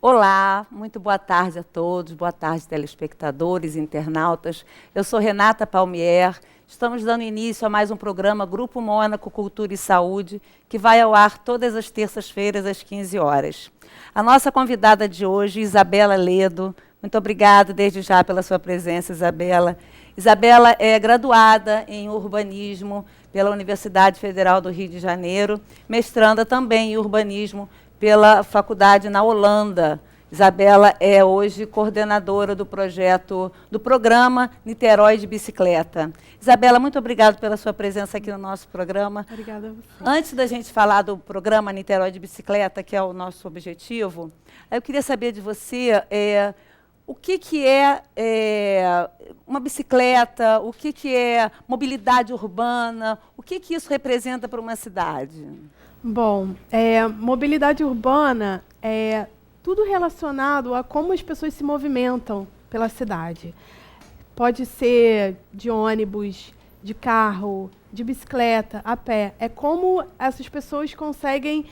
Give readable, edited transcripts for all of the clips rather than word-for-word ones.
Olá, muito boa tarde a todos, boa tarde telespectadores, internautas. Eu sou Renata Palmier, estamos dando início a mais um programa Grupo Mônaco Cultura e Saúde, que vai ao ar todas as terças-feiras às 15 horas. A nossa convidada de hoje, Isabela Ledo, muito obrigada desde já pela sua presença, Isabela. Isabela é graduada em urbanismo pela Universidade Federal do Rio de Janeiro, mestranda também em urbanismo pela faculdade na Holanda. Isabela é hoje coordenadora do programa Niterói de Bicicleta. Isabela, muito obrigada pela sua presença aqui no nosso programa. Obrigada a você. Antes da gente falar do programa Niterói de Bicicleta, que é o nosso objetivo, eu queria saber de você o que é uma bicicleta, o que é mobilidade urbana, o que isso representa para uma cidade? Bom, mobilidade urbana é tudo relacionado a como as pessoas se movimentam pela cidade. Pode ser de ônibus, de carro, de bicicleta, a pé. É como essas pessoas conseguem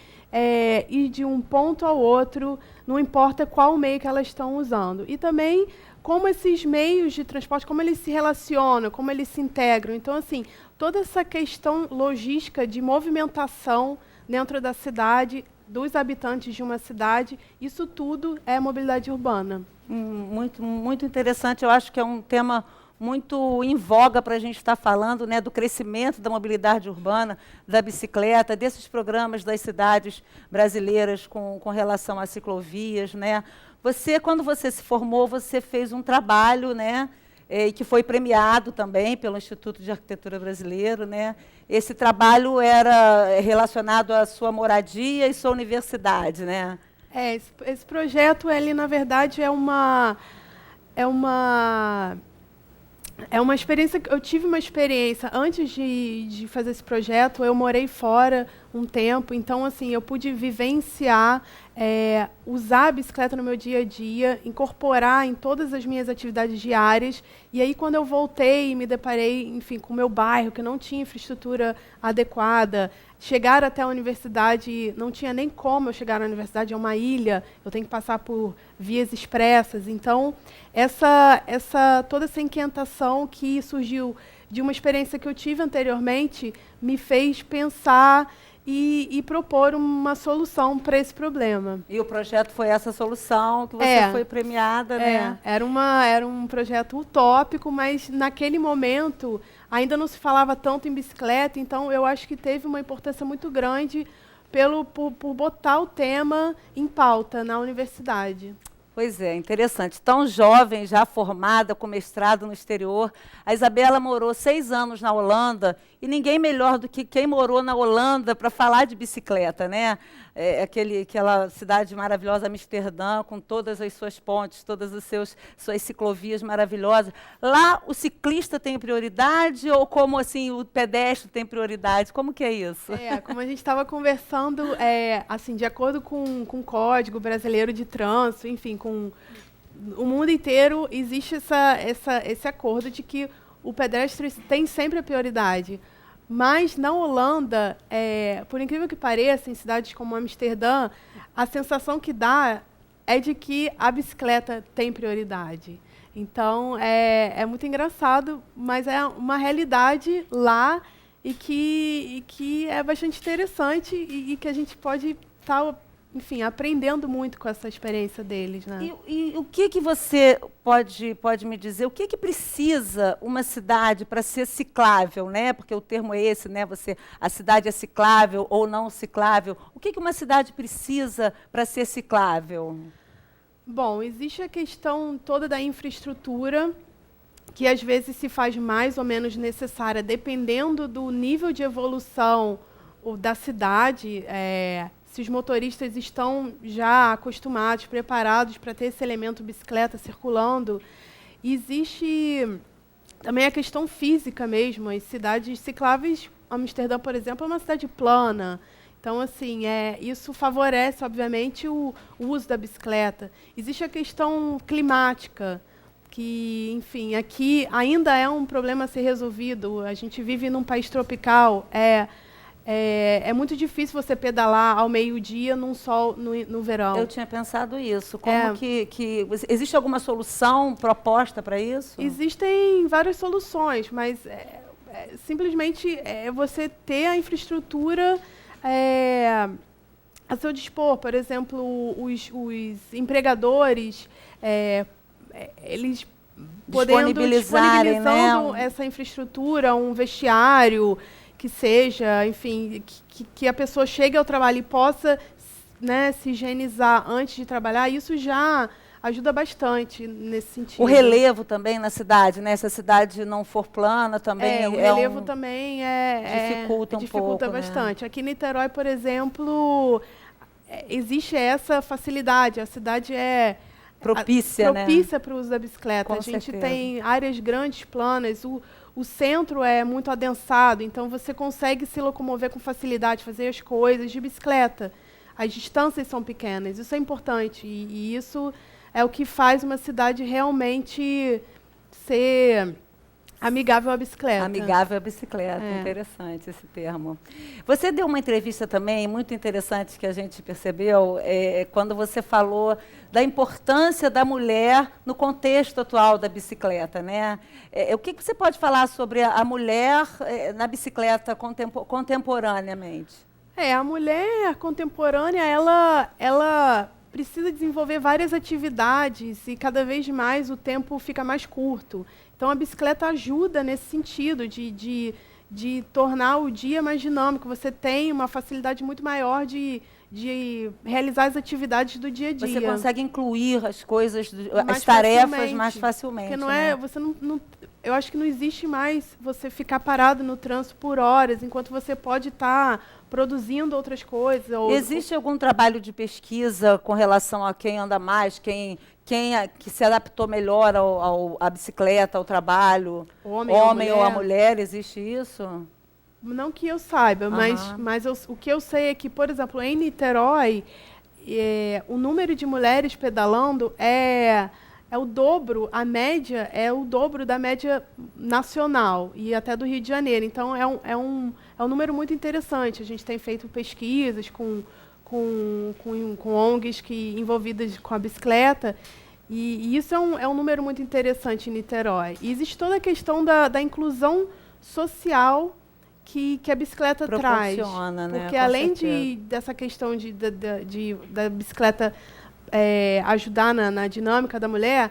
ir de um ponto ao outro, não importa qual meio que elas estão usando. E também como esses meios de transporte, como eles se relacionam, como eles se integram. Então, assim, toda essa questão logística de movimentação dentro da cidade, dos habitantes de uma cidade, isso tudo é mobilidade urbana. Muito interessante. Eu acho que é um tema muito em voga para a gente estar falando, né, do crescimento da mobilidade urbana, da bicicleta, desses programas das cidades brasileiras com relação às ciclovias, né? Quando você se formou, você fez um trabalho, né, que foi premiado também pelo Instituto de Arquitetura Brasileiro, né? Esse trabalho era relacionado à sua moradia e sua universidade, né? Esse projeto, ele na verdade é uma experiência. Eu tive uma experiência antes de fazer esse projeto. Eu morei fora um tempo, então assim eu pude vivenciar, usar a bicicleta no meu dia a dia, incorporar em todas as minhas atividades diárias. E aí quando eu voltei e me deparei, enfim, com o meu bairro que não tinha infraestrutura adequada, chegar até a universidade, não tinha nem como eu chegar na universidade, é uma ilha, eu tenho que passar por vias expressas. Então, toda essa inquietação que surgiu de uma experiência que eu tive anteriormente me fez pensar e propor uma solução para esse problema. E o projeto foi essa solução que você foi premiada, né? Era um projeto utópico, mas naquele momento ainda não se falava tanto em bicicleta, então eu acho que teve uma importância muito grande por botar o tema em pauta na universidade. Pois é, interessante. Tão jovem, já formada, com mestrado no exterior. A Isabela morou 6 anos na Holanda, e ninguém melhor do que quem morou na Holanda para falar de bicicleta, né? Aquela cidade maravilhosa, Amsterdã, com todas as suas pontes, todas as suas ciclovias maravilhosas. Lá o ciclista tem prioridade ou como assim o pedestre tem prioridade? Como que é isso? Como a gente estava conversando, assim, de acordo com o Código Brasileiro de Trânsito, enfim, com o mundo inteiro existe esse acordo de que o pedestre tem sempre a prioridade. Mas na Holanda, por incrível que pareça, em cidades como Amsterdã, a sensação que dá é de que a bicicleta tem prioridade. Então, é muito engraçado, mas é uma realidade lá e que é bastante interessante e que a gente pode estar, enfim, aprendendo muito com essa experiência deles, né? E o que você pode me dizer? O que precisa uma cidade para ser ciclável, né? Porque o termo é esse, né? A cidade é ciclável ou não ciclável. O que uma cidade precisa para ser ciclável? Bom, existe a questão toda da infraestrutura, que às vezes se faz mais ou menos necessária, dependendo do nível de evolução da cidade. Se os motoristas estão já acostumados, preparados para ter esse elemento bicicleta circulando. Existe também a questão física mesmo. As cidades cicláveis, Amsterdã, por exemplo, é uma cidade plana. Então, assim, isso favorece, obviamente, o uso da bicicleta. Existe a questão climática, que, enfim, aqui ainda é um problema a ser resolvido. A gente vive num país tropical. É muito difícil você pedalar ao meio-dia num sol no verão. Eu tinha pensado isso. Como que existe alguma solução proposta para isso? Existem várias soluções, mas simplesmente você ter a infraestrutura a seu dispor. Por exemplo, os empregadores, eles disponibilizando essa infraestrutura, um vestiário, que seja, enfim, que a pessoa chegue ao trabalho e possa, né, se higienizar antes de trabalhar, isso já ajuda bastante nesse sentido. O relevo também na cidade, né? Se a cidade não for plana, também o relevo também dificulta bastante. Né? Aqui em Niterói, por exemplo, existe essa facilidade. A cidade é propícia para o uso da bicicleta. Com a gente certeza. Tem áreas grandes, planas. O centro é muito adensado, então você consegue se locomover com facilidade, fazer as coisas de bicicleta. As distâncias são pequenas, isso é importante. E isso é o que faz uma cidade realmente ser amigável à bicicleta. Amigável à bicicleta, interessante esse termo. Você deu uma entrevista também, muito interessante, que a gente percebeu, quando você falou da importância da mulher no contexto atual da bicicleta, né? O que você pode falar sobre a mulher na bicicleta contemporaneamente? A mulher contemporânea, ela precisa desenvolver várias atividades e cada vez mais o tempo fica mais curto. Então, a bicicleta ajuda nesse sentido de tornar o dia mais dinâmico. Você tem uma facilidade muito maior de realizar as atividades do dia a dia. Você consegue incluir as coisas, as tarefas mais facilmente. Porque eu acho que não existe mais você ficar parado no trânsito por horas, enquanto você pode estar produzindo outras coisas. Existe algum trabalho de pesquisa com relação a quem anda mais, que se adaptou melhor à bicicleta, ao trabalho? Homem ou a mulher, existe isso? Não que eu saiba, mas o que eu sei é que, por exemplo, em Niterói, o número de mulheres pedalando é o dobro, a média é o dobro da média nacional e até do Rio de Janeiro. Então, é um número muito interessante. A gente tem feito pesquisas com ONGs envolvidas com a bicicleta, e isso é um número muito interessante em Niterói. E existe toda a questão da inclusão social que a bicicleta traz. Né? Porque além dessa questão da bicicleta ajudar na dinâmica da mulher,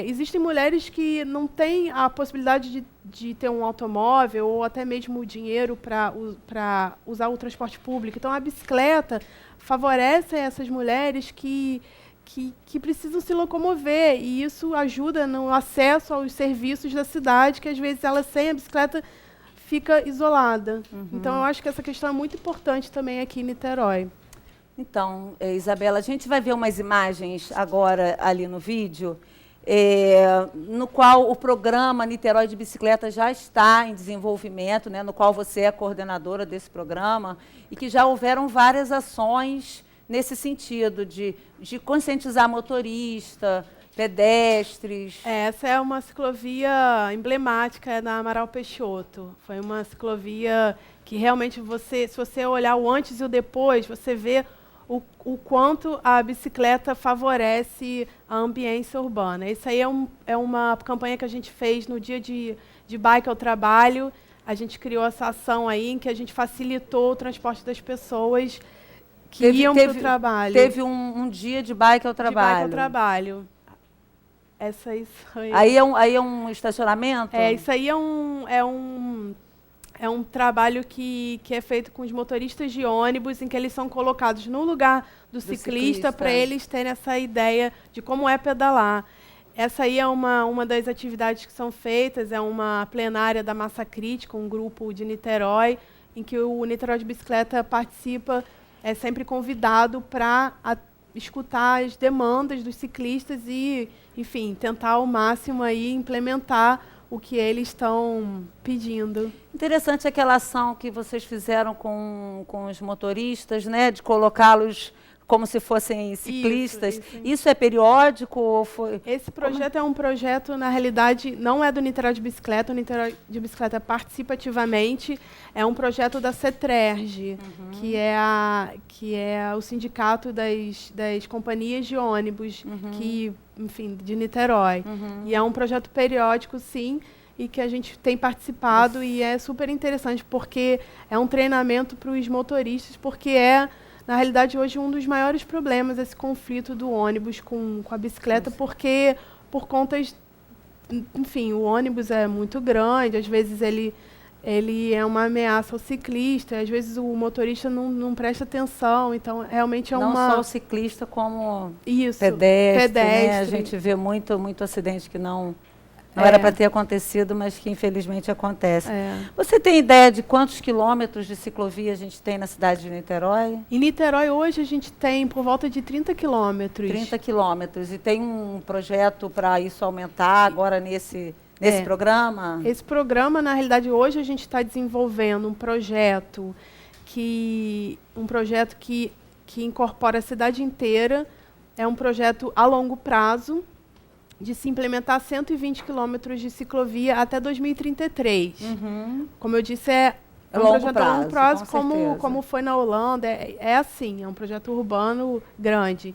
existem mulheres que não têm a possibilidade de ter um automóvel ou até mesmo o dinheiro para usar o transporte público. Então, a bicicleta favorece essas mulheres que precisam se locomover, e isso ajuda no acesso aos serviços da cidade, que às vezes ela sem a bicicleta fica isolada. Então, eu acho que essa questão é muito importante também aqui em Niterói. Então, Isabela, a gente vai ver umas imagens agora ali no vídeo, no qual o programa Niterói de Bicicleta já está em desenvolvimento, né, no qual você é coordenadora desse programa, e que já houveram várias ações nesse sentido de conscientizar motorista, pedestres. Essa é uma ciclovia emblemática na Amaral Peixoto. Foi uma ciclovia que realmente se você olhar o antes e o depois, você vê o quanto a bicicleta favorece a ambiência urbana. Isso aí é uma campanha que a gente fez no dia de Bike ao Trabalho. A gente criou essa ação aí em que a gente facilitou o transporte das pessoas que iam para o trabalho. Teve um dia de Bike ao Trabalho. De Bike ao Trabalho. Aí é um estacionamento? Isso aí é um trabalho que é feito com os motoristas de ônibus, em que eles são colocados no lugar do ciclista para eles terem essa ideia de como é pedalar. Essa aí é uma das atividades que são feitas, é uma plenária da Massa Crítica, um grupo de Niterói, em que o Niterói de Bicicleta participa, é sempre convidado para escutar as demandas dos ciclistas e, enfim, tentar ao máximo aí implementar o que eles estão pedindo. Interessante aquela ação que vocês fizeram com os motoristas, né, de colocá-los como se fossem ciclistas. Isso. Isso é periódico ou foi? Esse projeto é um projeto, na realidade, não é do Niterói de Bicicleta, o Niterói de Bicicleta participativamente é um projeto da CETRERG, que é o sindicato das companhias de ônibus, enfim, de Niterói. E é um projeto periódico, sim, e que a gente tem participado e é super interessante, porque é um treinamento para os motoristas, porque na realidade, hoje, um dos maiores problemas esse conflito do ônibus com a bicicleta, porque, por contas, enfim, o ônibus é muito grande, às vezes ele é uma ameaça ao ciclista, às vezes o motorista não presta atenção, então realmente é não só o ciclista, como pedestre, né? A gente vê muito acidente que não era para ter acontecido, mas que infelizmente acontece. Você tem ideia de quantos quilômetros de ciclovia a gente tem na cidade de Niterói? Em Niterói, hoje, a gente tem por volta de 30 quilômetros. 30 quilômetros. E tem um projeto para isso aumentar agora nesse programa? Esse programa, na realidade, hoje a gente está desenvolvendo um projeto que incorpora a cidade inteira. É um projeto a longo prazo, de se implementar 120 quilômetros de ciclovia até 2033. Como eu disse, é um projeto a longo prazo, como foi na Holanda. É assim, é um projeto urbano grande.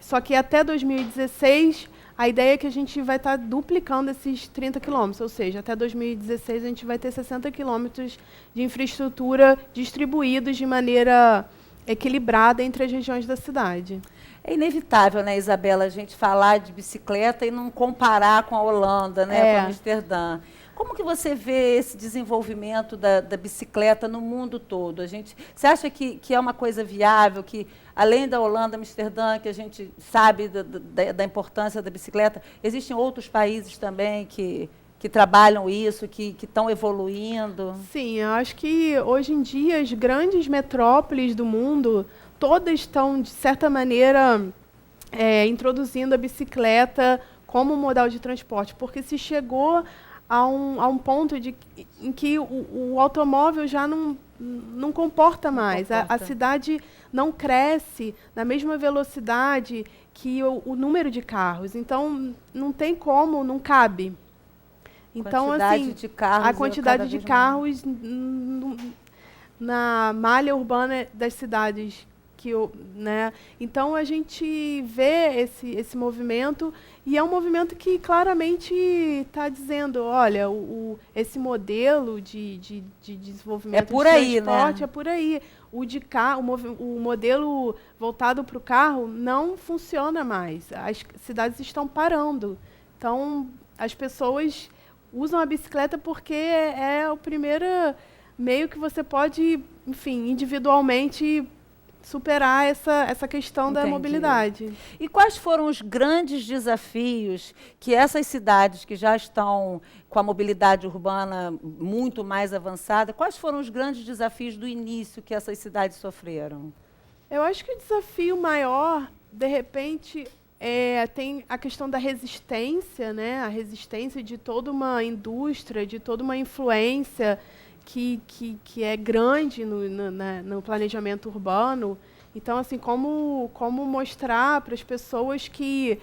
Só que até 2016, a ideia é que a gente vai estar duplicando esses 30 quilômetros, ou seja, até 2016 a gente vai ter 60 quilômetros de infraestrutura distribuídos de maneira equilibrada entre as regiões da cidade. É inevitável, né, Isabela, a gente falar de bicicleta e não comparar com a Holanda, né, com Amsterdã. Como que você vê esse desenvolvimento da bicicleta no mundo todo? Você acha que é uma coisa viável, que além da Holanda, Amsterdã, que a gente sabe da importância da bicicleta, existem outros países também que trabalham isso, que estão evoluindo? Sim, eu acho que hoje em dia as grandes metrópoles do mundo todas estão, de certa maneira, introduzindo a bicicleta como modal de transporte, porque se chegou a um ponto em que o automóvel já não comporta mais. A cidade não cresce na mesma velocidade que o número de carros. Então, não tem como, não cabe. Então, assim, a quantidade de carros na malha urbana das cidades então a gente vê esse movimento e é um movimento que claramente está dizendo, olha, esse modelo de desenvolvimento de transporte é por aí. O modelo voltado para o carro não funciona mais. As cidades estão parando. Então as pessoas usam a bicicleta porque é o primeiro meio que você pode, enfim, individualmente superar essa questão da mobilidade. E quais foram os grandes desafios que essas cidades que já estão com a mobilidade urbana muito mais avançada, quais foram os grandes desafios do início que essas cidades sofreram? Eu acho que o desafio maior, de repente, tem a questão da resistência, né? A resistência de toda uma indústria, de toda uma influência que é grande no planejamento urbano. Então, assim, como mostrar para as pessoas que,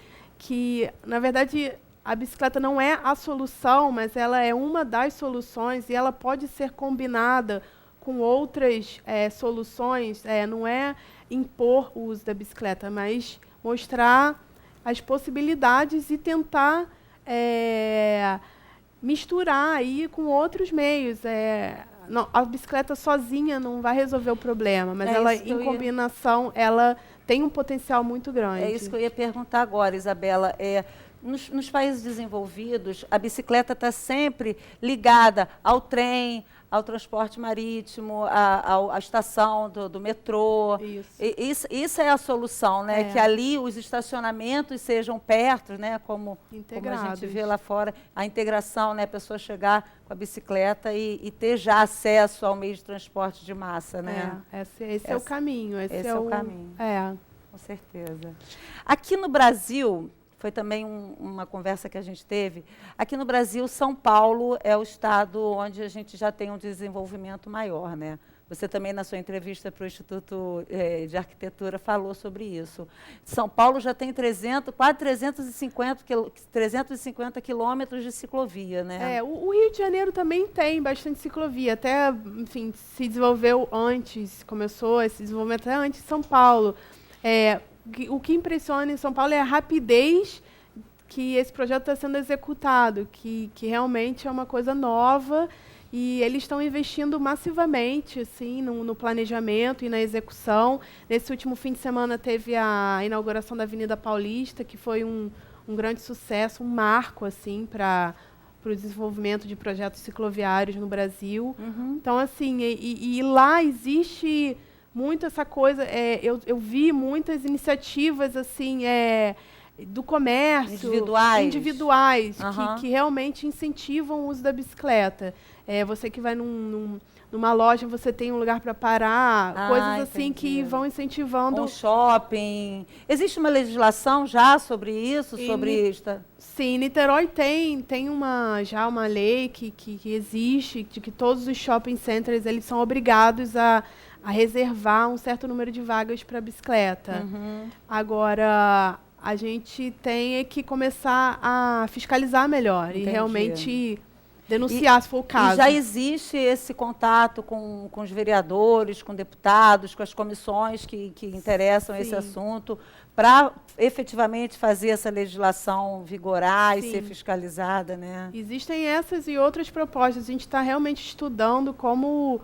na verdade, a bicicleta não é a solução, mas ela é uma das soluções e ela pode ser combinada com outras soluções. Não é impor o uso da bicicleta, mas mostrar as possibilidades e tentar misturar aí com outros meios. A bicicleta sozinha não vai resolver o problema, mas ela, em combinação, ela tem um potencial muito grande. É isso que eu ia perguntar agora, Isabela. Nos países desenvolvidos, a bicicleta está sempre ligada ao trem, ao transporte marítimo, à estação do metrô. Isso é a solução, né? Que ali os estacionamentos sejam perto, né? Como a gente vê lá fora, a integração, né? A pessoa chegar com a bicicleta e ter já acesso ao meio de transporte de massa, né? Esse é o caminho. Esse é o caminho. Com certeza. Aqui no Brasil, foi também uma conversa que a gente teve. Aqui no Brasil, São Paulo é o estado onde a gente já tem um desenvolvimento maior, né? Você também, na sua entrevista para o Instituto de Arquitetura, falou sobre isso. São Paulo já tem quase 350 quilômetros de ciclovia, né? O Rio de Janeiro também tem bastante ciclovia. Até, enfim, se desenvolveu antes, começou esse desenvolvimento até antes de São Paulo. O que impressiona em São Paulo é a rapidez que esse projeto está sendo executado, que realmente é uma coisa nova. E eles estão investindo massivamente assim, no planejamento e na execução. Nesse último fim de semana teve a inauguração da Avenida Paulista, que foi um grande sucesso, um marco assim, para o desenvolvimento de projetos cicloviários no Brasil. Então, assim, e lá existe muito essa coisa. Eu vi muitas iniciativas assim, do comércio, individuais que realmente incentivam o uso da bicicleta. Você que vai numa loja, você tem um lugar para parar, coisas assim que vão incentivando. Um shopping. Existe uma legislação já sobre isso? Sim, Niterói tem já uma lei que existe, de que todos os shopping centers eles são obrigados a reservar um certo número de vagas para bicicleta. Agora, a gente tem que começar a fiscalizar melhor. Entendi. E realmente denunciar, se for o caso. E já existe esse contato com os vereadores, com deputados, com as comissões que interessam esse assunto, para efetivamente fazer essa legislação vigorar e ser fiscalizada, né? Existem essas e outras propostas. A gente está realmente estudando como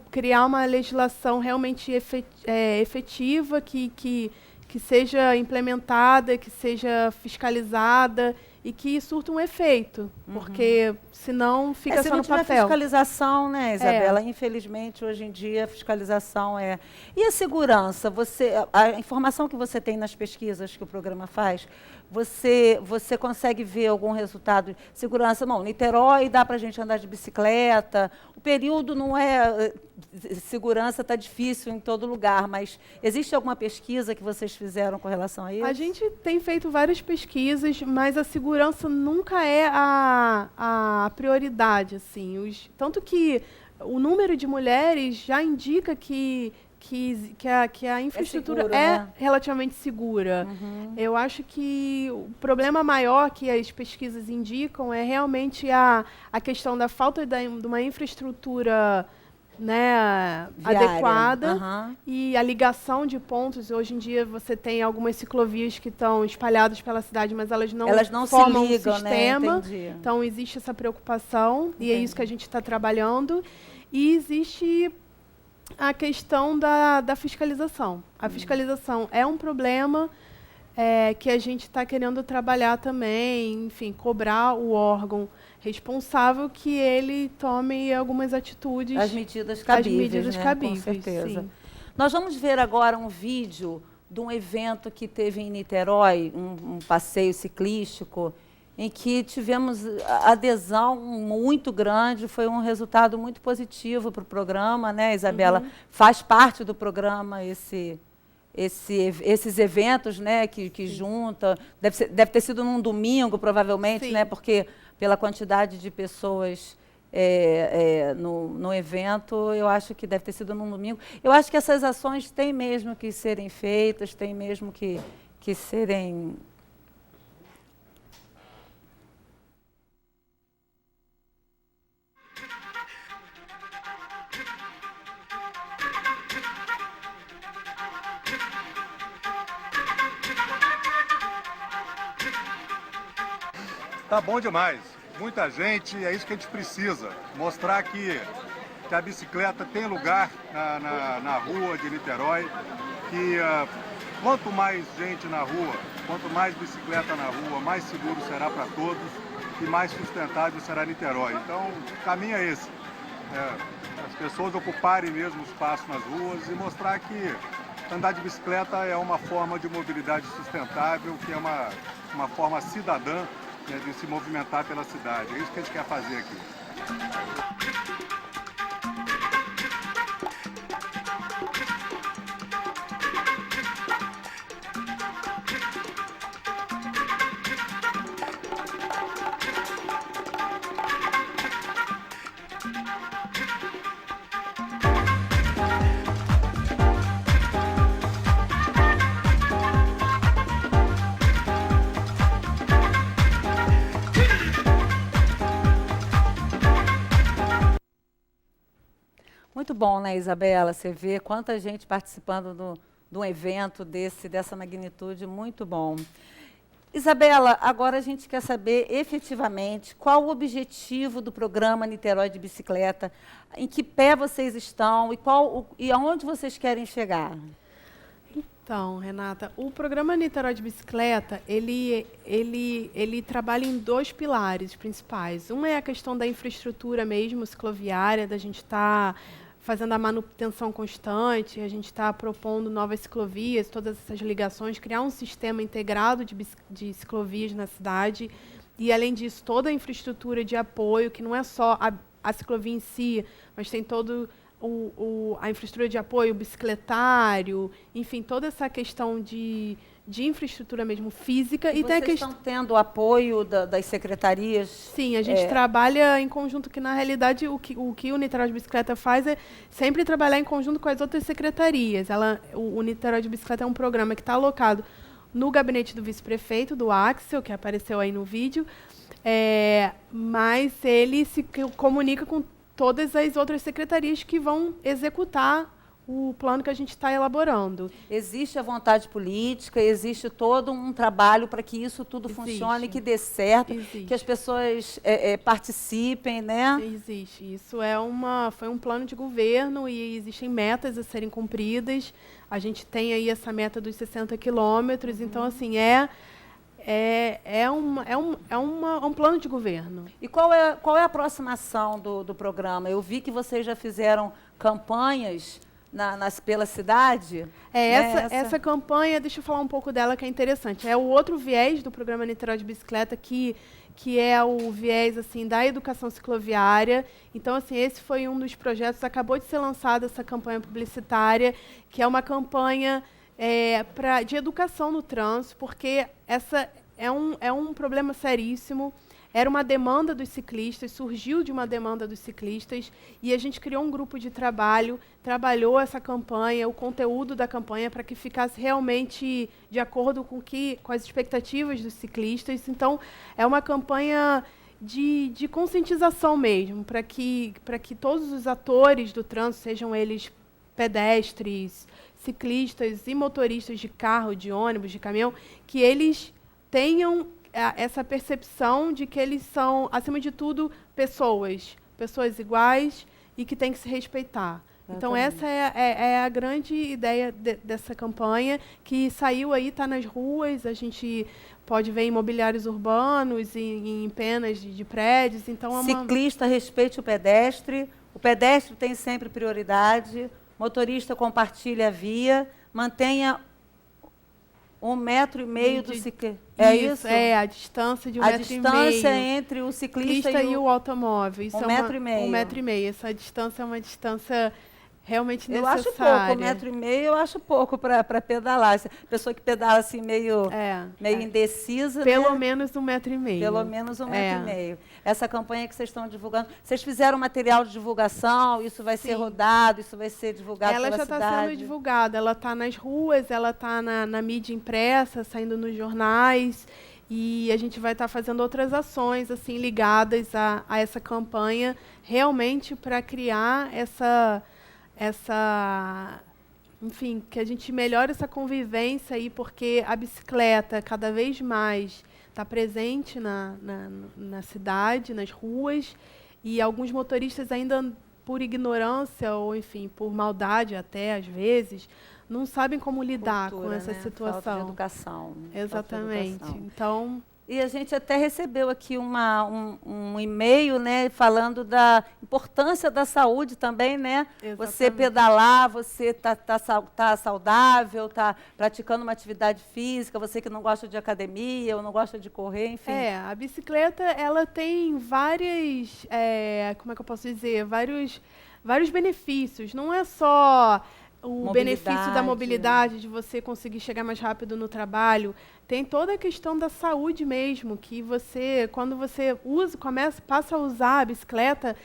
criar uma legislação realmente efetiva, que seja implementada, que seja fiscalizada e que surta um efeito, porque senão fica só no papel. Se não tiver fiscalização, né, Isabela? Infelizmente, hoje em dia, a fiscalização é... E a segurança? A informação que você tem nas pesquisas que o programa faz, você consegue ver algum resultado de segurança? Não, Niterói dá para a gente andar de bicicleta, o período não é... Segurança está difícil em todo lugar, mas existe alguma pesquisa que vocês fizeram com relação a isso? A gente tem feito várias pesquisas, mas a segurança nunca é a prioridade, assim. Tanto que o número de mulheres já indica que a infraestrutura seguro, né? Relativamente segura. Eu acho que o problema maior que as pesquisas indicam é realmente a questão da falta de uma infraestrutura, né, adequada e a ligação de pontos. Hoje em dia você tem algumas ciclovias que estão espalhadas pela cidade, mas elas não formam se ligam, um sistema. Né? Então existe essa preocupação. E é isso que a gente está trabalhando. E existe a questão da fiscalização. A fiscalização é um problema que a gente está querendo trabalhar também, enfim, cobrar o órgão responsável que ele tome algumas atitudes. As medidas cabíveis, cabíveis, com certeza. Sim. Nós vamos ver agora um vídeo de um evento que teve em Niterói, um passeio ciclístico, em que tivemos adesão muito grande, foi um resultado muito positivo para o programa, né, Isabela? Faz parte do programa esses eventos, né, que junta. Deve ter sido num domingo, provavelmente, né, porque pela quantidade de pessoas no evento, eu acho que deve ter sido num domingo. Eu acho que essas ações têm mesmo que serem feitas, têm mesmo que serem... Tá bom demais. Muita gente, é isso que a gente precisa. Mostrar que a bicicleta tem lugar na rua de Niterói. Que quanto mais gente na rua, quanto mais bicicleta na rua, mais seguro será para todos e mais sustentável será Niterói. Então, o caminho é esse. As pessoas ocuparem mesmo espaço nas ruas e mostrar que andar de bicicleta é uma forma de mobilidade sustentável, que é uma forma cidadã, né, de se movimentar pela cidade. É isso que a gente quer fazer aqui. bom, né, Isabela? Você vê quanta gente participando de um evento dessa magnitude, muito bom. Isabela, agora a gente quer saber efetivamente qual o objetivo do programa Niterói de Bicicleta, em que pé vocês estão e aonde vocês querem chegar. Então, Renata, o programa Niterói de Bicicleta, ele trabalha em 2 pilares principais. Um é a questão da infraestrutura mesmo, cicloviária, da gente estar fazendo a manutenção constante, a gente está propondo novas ciclovias, todas essas ligações, criar um sistema integrado de ciclovias na cidade. E, além disso, toda a infraestrutura de apoio, que não é só a ciclovia em si, mas tem todo a infraestrutura de apoio, o bicicletário, enfim, toda essa questão de infraestrutura mesmo física. E vocês estão tendo o apoio das secretarias? Sim, a gente trabalha em conjunto, que na realidade o que o Niterói de Bicicleta faz é sempre trabalhar em conjunto com as outras secretarias. O Niterói de Bicicleta é um programa que está alocado no gabinete do vice-prefeito, do Axel, que apareceu aí no vídeo, mas ele se comunica com todas as outras secretarias que vão executar o plano que a gente está elaborando. Existe a vontade política, existe todo um trabalho para que isso tudo funcione, que dê certo, que as pessoas participem, né? Existe. Isso foi um plano de governo e existem metas a serem cumpridas. A gente tem aí essa meta dos 60 quilômetros, então, assim, é um plano de governo. E qual é a próxima ação do programa? Eu vi que vocês já fizeram campanhas pela cidade. Essa campanha, deixa eu falar um pouco dela, que é interessante. É o outro viés do programa Niterói de Bicicleta, que é o viés assim, da educação cicloviária. Então, assim, esse foi um dos projetos, acabou de ser lançada essa campanha publicitária, que é uma campanha de educação no trânsito, porque essa é um problema seríssimo. Era uma demanda dos ciclistas, surgiu de uma demanda dos ciclistas, e a gente criou um grupo de trabalho, trabalhou essa campanha, o conteúdo da campanha, para que ficasse realmente de acordo com as expectativas dos ciclistas. Então, é uma campanha de conscientização mesmo, para que todos os atores do trânsito, sejam eles pedestres, ciclistas e motoristas de carro, de ônibus, de caminhão, que eles tenham essa percepção de que eles são, acima de tudo, pessoas iguais e que têm que se respeitar. Então, essa é a grande ideia dessa campanha, que saiu aí, está nas ruas, a gente pode ver em mobiliários urbanos, em penas de prédios. Então, Ciclista, respeite o pedestre tem sempre prioridade, motorista compartilha a via, mantenha 1,5 metro do ciclista. É isso? É, a distância de 1,5 metro. A distância entre o ciclista e o automóvel. Isso 1,5 metro. 1,5 metro. Essa distância é uma distância realmente necessária. Eu acho pouco, 1,5 metro eu acho pouco para pedalar. Pessoa que pedala assim meio indecisa. Pelo menos 1,5 metro. Pelo menos 1,5 metro. Essa campanha que vocês estão divulgando, vocês fizeram material de divulgação, isso vai ser rodado, isso vai ser divulgado pela cidade? Ela já está sendo divulgada, ela está nas ruas, ela está na mídia impressa, saindo nos jornais, e a gente vai estar fazendo outras ações assim ligadas a essa campanha, realmente para criar enfim, que a gente melhore essa convivência aí, porque a bicicleta cada vez mais está presente na cidade, nas ruas, e alguns motoristas ainda, por ignorância ou, enfim, por maldade até, às vezes, não sabem como lidar com essa situação. Falta de educação. Exatamente. Falta de educação. Então... E a gente até recebeu aqui um e-mail, né, falando da importância da saúde também, né? Exatamente. Você pedalar, você tá saudável, está praticando uma atividade física, você que não gosta de academia ou não gosta de correr, enfim. A bicicleta, ela tem várias, como é que eu posso dizer, vários benefícios. Não é só o benefício da mobilidade, de você conseguir chegar mais rápido no trabalho. Tem toda a questão da saúde mesmo, que você, quando você passa a usar a bicicleta,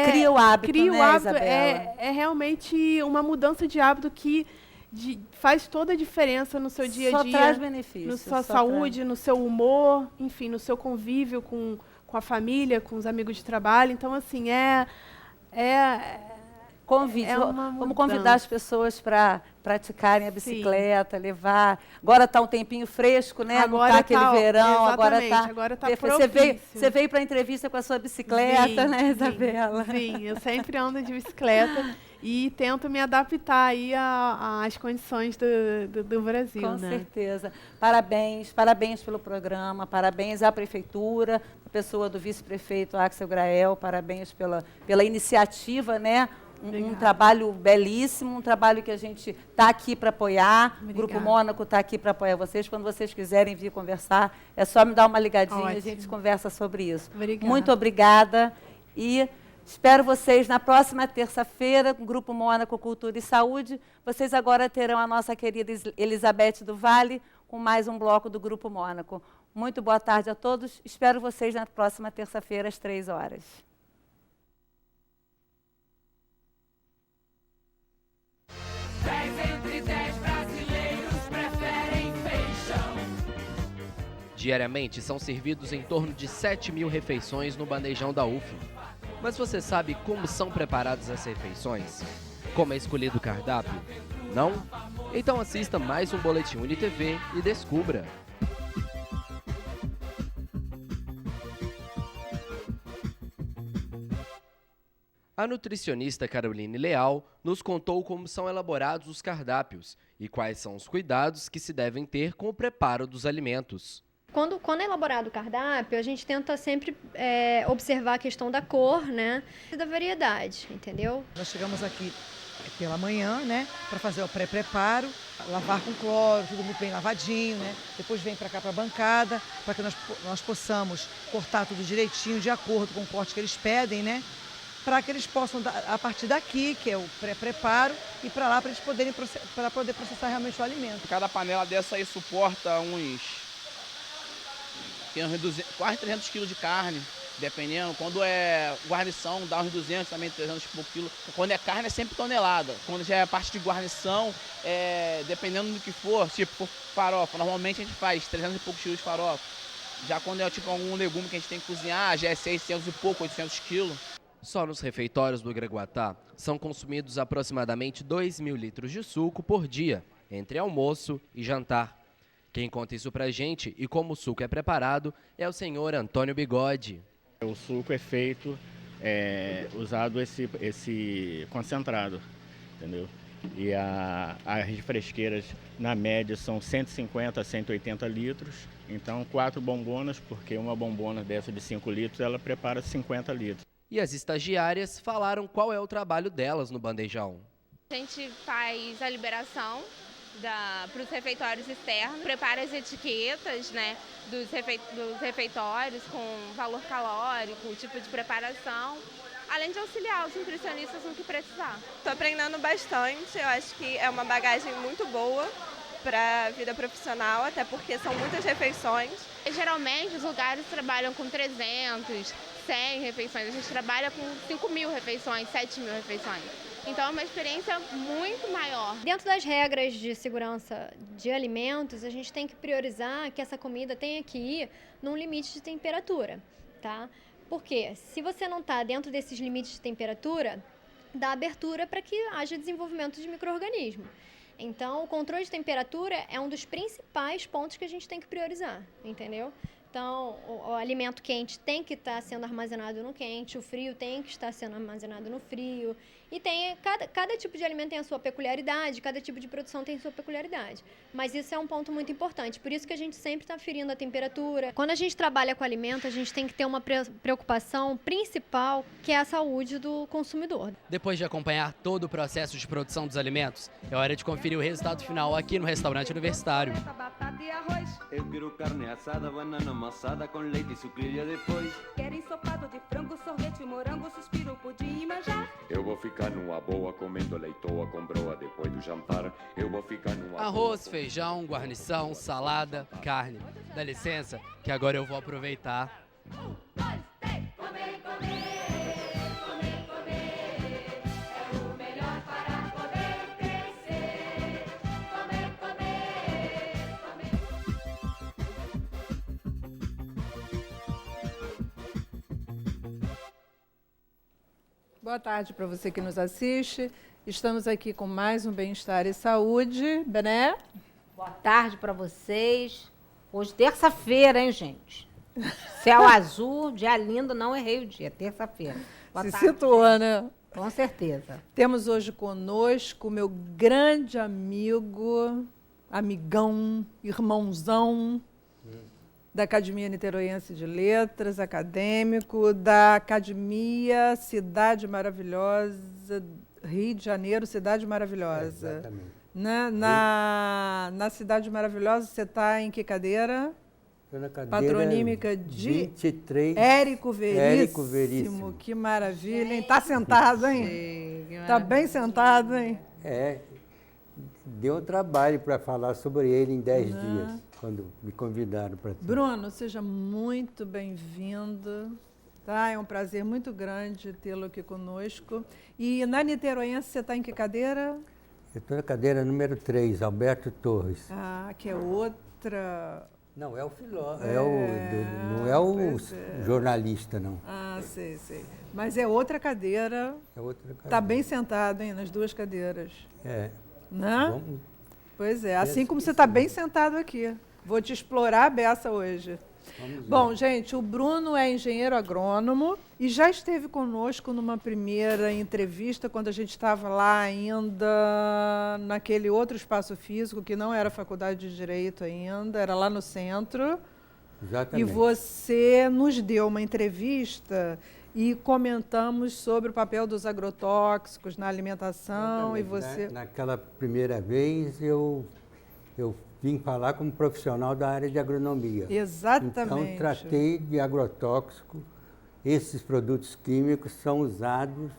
cria o hábito, é realmente uma mudança de hábito que faz toda a diferença no seu dia a dia. Só traz benefícios. Na sua saúde, no seu humor, enfim, no seu convívio com a família, com os amigos de trabalho. Então, assim, Convite. É uma Vamos convidar mudança. as pessoas para praticarem a bicicleta, levar. Agora está um tempinho fresco, né? Agora Não está aquele tá, verão, exatamente, agora agora está. tá Você veio para a entrevista com a sua bicicleta, né, Isabela? Sim, eu sempre ando de bicicleta e tento me adaptar aí às condições do Brasil, Com né? certeza. Parabéns, parabéns pelo programa, parabéns à Prefeitura, a pessoa do vice-prefeito Axel Grael, parabéns pela iniciativa, né? Um trabalho belíssimo, um trabalho que a gente está aqui para apoiar. O Grupo Mônaco está aqui para apoiar vocês. Quando vocês quiserem vir conversar, é só me dar uma ligadinha e a gente conversa sobre isso. Obrigada. Muito obrigada e espero vocês na próxima terça-feira, com o Grupo Mônaco Cultura e Saúde. Vocês agora terão a nossa querida Elizabeth do Vale com mais um bloco do Grupo Mônaco. Muito boa tarde a todos. Espero vocês na próxima terça-feira, às 3h. 10 entre 10 brasileiros preferem feijão. Diariamente são servidos em torno de 7.000 refeições no bandejão da UF. Mas você sabe como são preparadas as refeições? Como é escolhido o cardápio? Não? Então assista mais um Boletim UniTV e descubra! A nutricionista Caroline Leal nos contou como são elaborados os cardápios e quais são os cuidados que se devem ter com o preparo dos alimentos. Quando é elaborado o cardápio, a gente tenta sempre observar a questão da cor, né, e da variedade, entendeu? Nós chegamos aqui pela manhã, né, para fazer o pré-preparo, lavar com cloro, tudo muito bem lavadinho, né? Depois vem para cá para a bancada, para que nós possamos cortar tudo direitinho, de acordo com o corte que eles pedem, né? Para que eles possam, a partir daqui, que é o pré-preparo, e para lá para eles poderem para poder processar realmente o alimento. Cada panela dessa aí suporta quase 300 quilos de carne, dependendo. Quando é guarnição, dá uns 200, também 300 e pouco quilos. Quando é carne, é sempre tonelada. Quando já é a parte de guarnição, dependendo do que for, tipo farofa, normalmente a gente faz 300 e poucos quilos de farofa. Já quando é tipo algum legume que a gente tem que cozinhar, já é 600 e pouco, 800 quilos. Só nos refeitórios do Graguatá são consumidos aproximadamente 2.000 litros de suco por dia, entre almoço e jantar. Quem conta isso pra gente e como o suco é preparado é o senhor Antônio Bigode. O suco é feito, usado esse concentrado, entendeu? E as fresqueiras, na média, são 150 a 180 litros. Então, 4 bombonas, porque uma bombona dessa de 5 litros, ela prepara 50 litros. E as estagiárias falaram qual é o trabalho delas no bandejão. A gente faz a liberação para os refeitórios externos, prepara as etiquetas, né, dos refeitórios com valor calórico, tipo de preparação, além de auxiliar os nutricionistas no que precisar. Estou aprendendo bastante, eu acho que é uma bagagem muito boa para a vida profissional, até porque são muitas refeições. Geralmente os lugares trabalham com 300, 100 refeições, a gente trabalha com 5.000 refeições, 7.000 refeições. Então é uma experiência muito maior. Dentro das regras de segurança de alimentos, a gente tem que priorizar que essa comida tenha que ir num limite de temperatura, tá? Porque se você não está dentro desses limites de temperatura, dá abertura para que haja desenvolvimento de micro-organismo. Então, o controle de temperatura é um dos principais pontos que a gente tem que priorizar, entendeu? Então, o alimento quente tem que estar sendo armazenado no quente, o frio tem que estar sendo armazenado no frio. E cada tipo de alimento tem a sua peculiaridade, cada tipo de produção tem a sua peculiaridade. Mas isso é um ponto muito importante, por isso que a gente sempre está aferindo a temperatura. Quando a gente trabalha com alimento, a gente tem que ter uma preocupação principal, que é a saúde do consumidor. Depois de acompanhar todo o processo de produção dos alimentos, é hora de conferir o resultado final aqui no restaurante universitário. Eu quero carne assada, banana amassada com leite e sucrilha depois. Quero ensopado de frango, sorvete, morango, suspiro, pudim e manjar. Eu vou ficar numa boa comendo leitoa com broa depois do jantar. Eu vou ficar numa arroz, boa... feijão, guarnição, salada, carne. Dá licença que agora eu vou aproveitar. 1, 2, 3, comer, comer. Boa tarde para você que nos assiste. Estamos aqui com mais um Bem-Estar e Saúde. Bené? Boa tarde para vocês. Hoje, terça-feira, hein, gente? Céu azul, dia lindo, não errei o dia, terça-feira. Se situou, né? Com certeza. Temos hoje conosco o meu grande amigo, amigão, irmãozão da Academia Niteroense de Letras, acadêmico, da Academia Cidade Maravilhosa, Rio de Janeiro, Cidade Maravilhosa. Exatamente. Na Cidade Maravilhosa, você está em que cadeira? Estou na cadeira patronímica de 23. Érico Veríssimo. Érico Veríssimo. Que maravilha, hein? Está sentado, hein? Está bem sentado, hein? Deu um trabalho para falar sobre ele em 10 dias, quando me convidaram para... Bruno, seja muito bem-vindo. Tá? É um prazer muito grande tê-lo aqui conosco. E na Niteroense, você está em que cadeira? Eu estou na cadeira número 3, Alberto Torres. Ah, que é outra... Não, é o filósofo, não é o jornalista, não. Ah, sei. Mas é outra cadeira. É outra cadeira. Está bem sentado, hein, nas duas cadeiras. Né? Vamos... Pois é, assim como você está bem sentado aqui. Vou te explorar a beça hoje. Bom, gente, o Bruno é engenheiro agrônomo e já esteve conosco numa primeira entrevista, quando a gente estava lá ainda naquele outro espaço físico, que não era Faculdade de Direito ainda, era lá no centro. Exatamente. E você nos deu uma entrevista e comentamos sobre o papel dos agrotóxicos na alimentação. Exatamente. E você... Naquela primeira vez, eu vim falar como profissional da área de agronomia. Exatamente. Então, tratei de agrotóxico. Esses produtos químicos são usados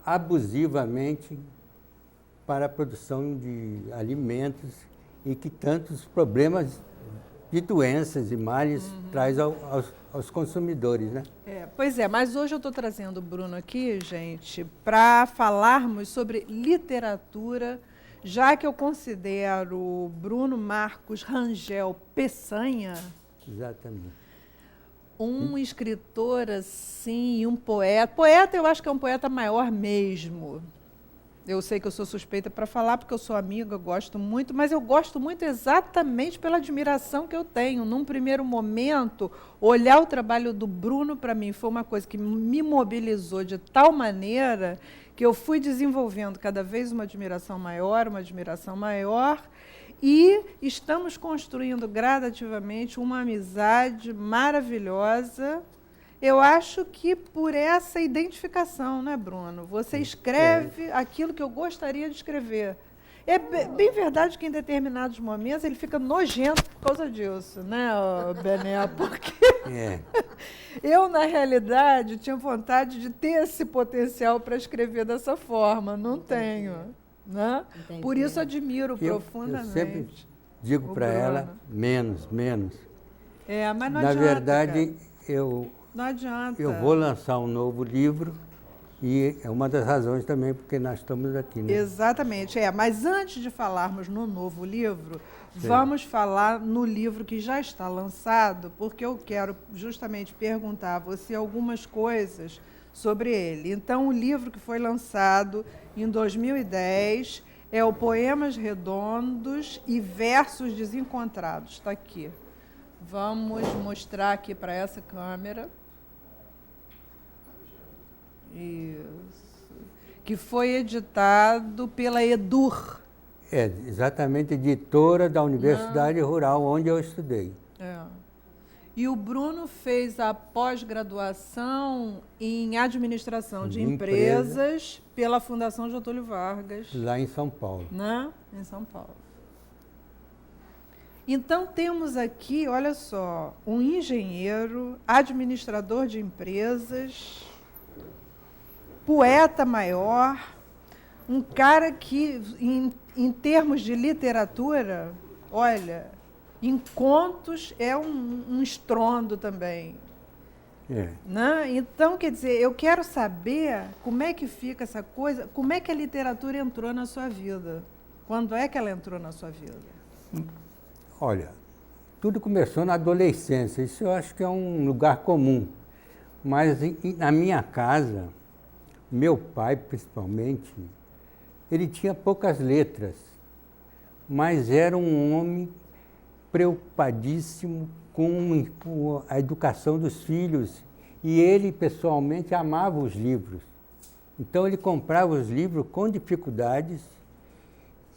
abusivamente para a produção de alimentos e que tantos problemas de doenças e males traz aos consumidores, né? Pois é, mas hoje eu estou trazendo o Bruno aqui, gente, para falarmos sobre literatura, já que eu considero o Bruno Marcos Rangel Peçanha um escritor assim, um poeta. Poeta, eu acho que é um poeta maior mesmo. Eu sei que eu sou suspeita para falar, porque eu sou amiga, eu gosto muito, mas eu gosto muito exatamente pela admiração que eu tenho. Num primeiro momento, olhar o trabalho do Bruno, para mim, foi uma coisa que me mobilizou de tal maneira que eu fui desenvolvendo cada vez uma admiração maior, e estamos construindo gradativamente uma amizade maravilhosa. Eu acho que por essa identificação, né, Bruno? Você escreve aquilo que eu gostaria de escrever. É bem verdade que em determinados momentos ele fica nojento por causa disso, né, Bené? Porque eu, na realidade, tinha vontade de ter esse potencial para escrever dessa forma. Não tenho. Né? Por isso admiro profundamente. Eu sempre digo para ela, menos. Mas não Na adianta, verdade, não adianta. Eu vou lançar um novo livro e é uma das razões também porque nós estamos aqui. Né? Exatamente. Mas antes de falarmos no novo livro, vamos falar no livro que já está lançado, porque eu quero justamente perguntar a você algumas coisas sobre ele. Então, o livro que foi lançado em 2010 é o Poemas Redondos e Versos Desencontrados. Está aqui. Vamos mostrar aqui para essa câmera. Isso. Que foi editado pela Edur. Exatamente, editora da Universidade Rural, onde eu estudei. E o Bruno fez a pós-graduação em Administração de Empresas pela Fundação Getúlio Vargas. Lá em São Paulo. Né? Em São Paulo. Então, temos aqui, olha só, um engenheiro, administrador de empresas, poeta maior, um cara que, em termos de literatura, olha, em contos é um estrondo também. Né? Então, quer dizer, eu quero saber como é que fica essa coisa, como é que a literatura entrou na sua vida? Quando é que ela entrou na sua vida? Olha, tudo começou na adolescência, isso eu acho que é um lugar comum. Mas na minha casa, meu pai, principalmente, ele tinha poucas letras, mas era um homem preocupadíssimo com a educação dos filhos. E ele, pessoalmente, amava os livros. Então, ele comprava os livros com dificuldades